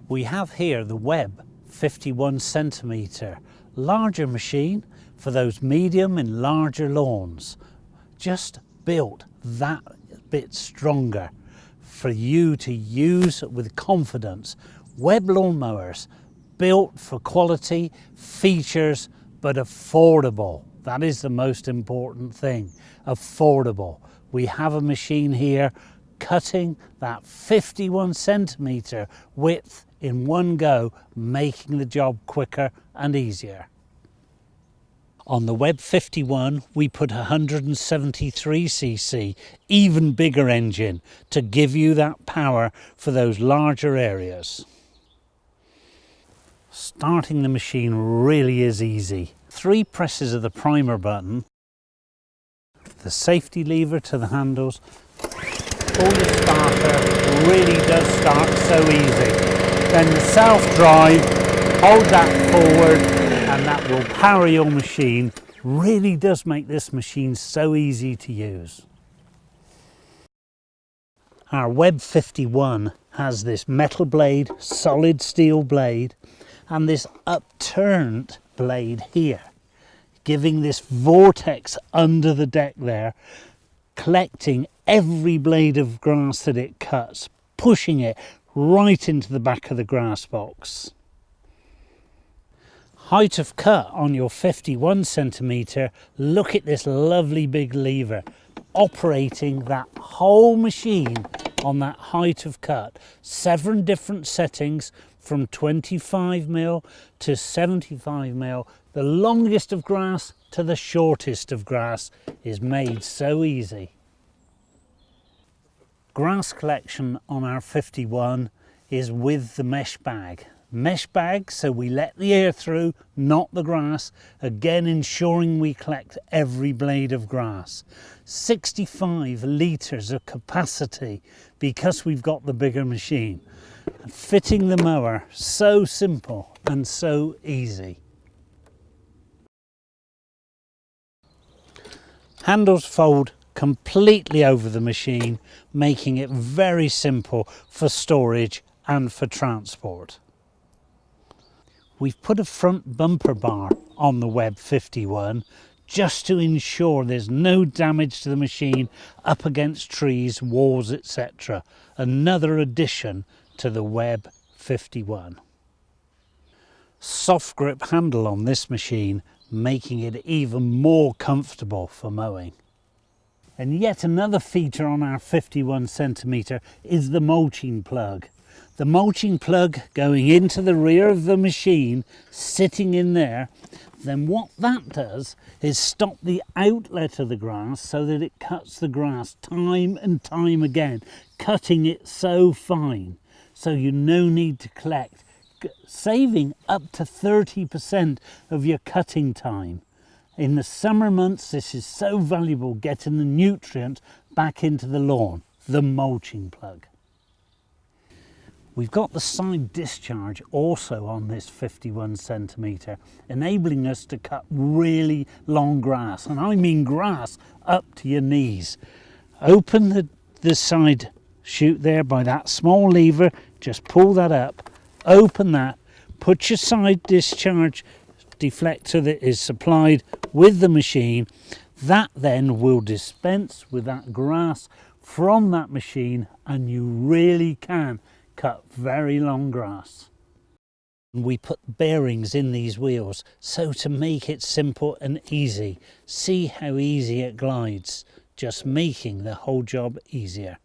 We have here the Webb 51cm, larger machine for those medium and larger lawns. Just built that bit stronger for you to use with confidence. Webb lawnmowers, built for quality, features, but affordable. That is the most important thing, affordable. We have a machine here cutting that 51cm width in one go, making the job quicker and easier. On the Webb 51 we put 173cc, even bigger engine to give you that power for those larger areas. Starting the machine really is easy. 3 presses of the primer button, the safety lever to the handles. Pull the starter, really does start so easy. Then the self-drive, hold that forward and that will power your machine. Really does make this machine so easy to use. Our Webb 51 has this metal blade, solid steel blade, and this upturned blade here, giving this vortex under the deck there, collecting every blade of grass that it cuts, pushing it right into the back of the grass box. Height of cut on your 51cm, look at this lovely big lever, operating that whole machine on that height of cut. 7 different settings from 25mm to 75mm. The longest of grass to the shortest of grass is made so easy. Grass collection on our 51 is with the mesh bag. Mesh bag, so we let the air through, not the grass, again ensuring we collect every blade of grass. 65 litres of capacity because we've got the bigger machine. Fitting the mower, so simple and so easy. Handles fold completely over the machine, making it very simple for storage and for transport. We've put a front bumper bar on the Webb 51 just to ensure there's no damage to the machine up against trees, walls, etc. Another addition to the Webb 51. Soft grip handle on this machine, making it even more comfortable for mowing. And yet another feature on our 51cm is the mulching plug. The mulching plug going into the rear of the machine, sitting in there, then what that does is stop the outlet of the grass so that it cuts the grass time and time again, cutting it so fine, so you no need to collect, saving up to 30% of your cutting time. In the summer months, this is so valuable, getting the nutrient back into the lawn, the mulching plug. We've got the side discharge also on this 51cm, enabling us to cut really long grass, and I mean grass up to your knees. Open the side chute there by that small lever, just pull that up, open that, put your side discharge deflector that is supplied with the machine. That then will dispense with that grass from that machine, and you really can cut very long grass. We put bearings in these wheels so to make it simple and easy. See how easy it glides, just making the whole job easier.